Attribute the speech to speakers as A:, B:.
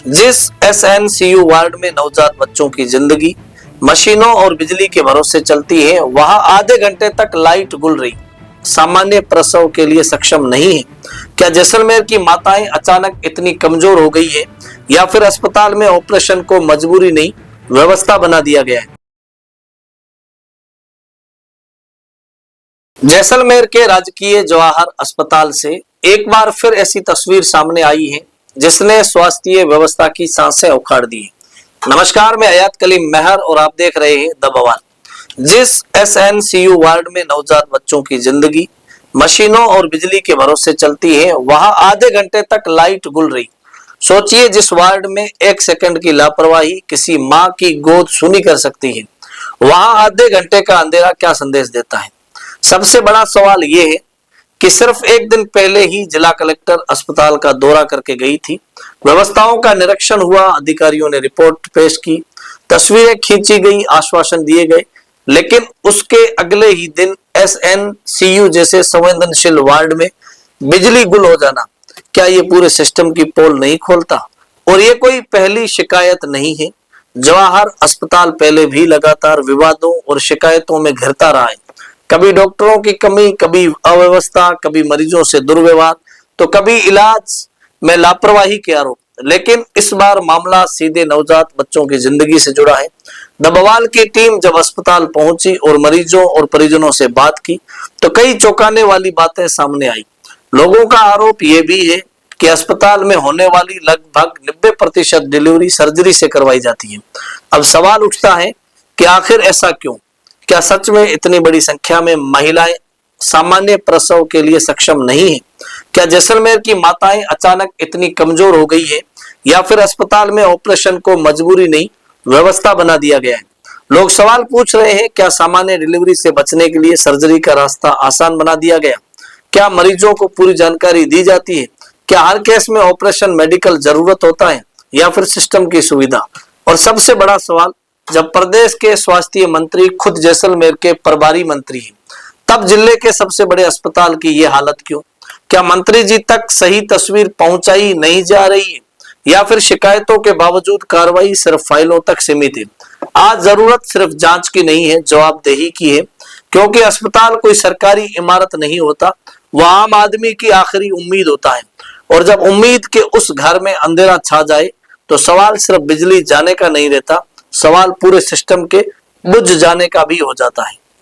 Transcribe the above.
A: जिस SNCU ward में नवजात बच्चों की जिंदगी मशीनों और बिजली के भरोसे चलती है, वहां आधे घंटे तक लाइट गुल रही सामान्य प्रसव के लिए सक्षम नहीं है। क्या जैसलमेर की माताएं अचानक इतनी कमजोर हो गई है या फिर अस्पताल में ऑपरेशन को मजबूरी नहीं व्यवस्था बना दिया गया है? जैसलमेर के राजकीय जवाहर अस्पताल से एक बार फिर ऐसी तस्वीर सामने आई है जिसने स्वास्थ्य व्यवस्था की सांसें उखाड़ दी है। नमस्कार, मैं हयात कलीम मेहर और आप देख रहे हैं द बवाल। जिस एसएनसीयू वार्ड में नवजात बच्चों की जिंदगी मशीनों और बिजली के भरोसे चलती है, वहां आधे घंटे तक लाइट गुल रही। सोचिए, जिस वार्ड में एक सेकंड की लापरवाही किसी माँ की गोद सूनी कर सकती है, वहां आधे घंटे का अंधेरा क्या संदेश देता है। सबसे बड़ा सवाल यह है कि सिर्फ एक दिन पहले ही जिला कलेक्टर अस्पताल का दौरा करके गई थी। व्यवस्थाओं का निरीक्षण हुआ, अधिकारियों ने रिपोर्ट पेश की, तस्वीरें खींची गई, आश्वासन दिए गए, लेकिन उसके अगले ही दिन एसएनसीयू जैसे संवेदनशील वार्ड में बिजली गुल हो जाना, क्या ये पूरे सिस्टम की पोल नहीं खोलता? और ये कोई पहली शिकायत नहीं है। जवाहर अस्पताल पहले भी लगातार विवादों और शिकायतों में घिरता रहा है। कभी डॉक्टरों की कमी, कभी अव्यवस्था, कभी मरीजों से दुर्व्यवहार, तो कभी इलाज में लापरवाही के आरोप। लेकिन इस बार मामला सीधे नवजात बच्चों की जिंदगी से जुड़ा है। द बवाल की टीम जब अस्पताल पहुंची और मरीजों और परिजनों से बात की तो कई चौंकाने वाली बातें सामने आई। लोगों का आरोप यह भी है कि अस्पताल में होने वाली लगभग 90% डिलीवरी सर्जरी से करवाई जाती है। अब सवाल उठता है कि आखिर ऐसा क्यों? क्या सच में इतनी बड़ी संख्या में महिलाएं सामान्य प्रसव के लिए सक्षम नहीं है? क्या जैसलमेर की माताएं अचानक इतनी कमजोर हो गई है या फिर अस्पताल में ऑपरेशन को मजबूरी नहीं व्यवस्था बना दिया गया है? लोग सवाल पूछ रहे हैं, क्या सामान्य डिलीवरी से बचने के लिए सर्जरी का रास्ता आसान बना दिया गया? क्या मरीजों को पूरी जानकारी दी जाती है? क्या हर केस में ऑपरेशन मेडिकल जरूरत होता है या फिर सिस्टम की सुविधा? और सबसे बड़ा सवाल, जब प्रदेश के स्वास्थ्य मंत्री खुद जैसलमेर के प्रभारी मंत्री हैं, तब जिले के सबसे बड़े अस्पताल की यह हालत क्यों? क्या मंत्री जी तक सही तस्वीर पहुंचाई नहीं जा रही है या फिर शिकायतों के बावजूद कार्रवाई सिर्फ फाइलों तक सीमित है? आज जरूरत सिर्फ जांच की नहीं है, जवाबदेही की है। क्योंकि अस्पताल कोई सरकारी इमारत नहीं होता, वह आम आदमी की आखिरी उम्मीद होता है। और जब उम्मीद के उस घर में अंधेरा छा जाए तो सवाल सिर्फ बिजली जाने का नहीं रहता, सवाल पूरे सिस्टम के बुझ जाने का भी हो जाता है।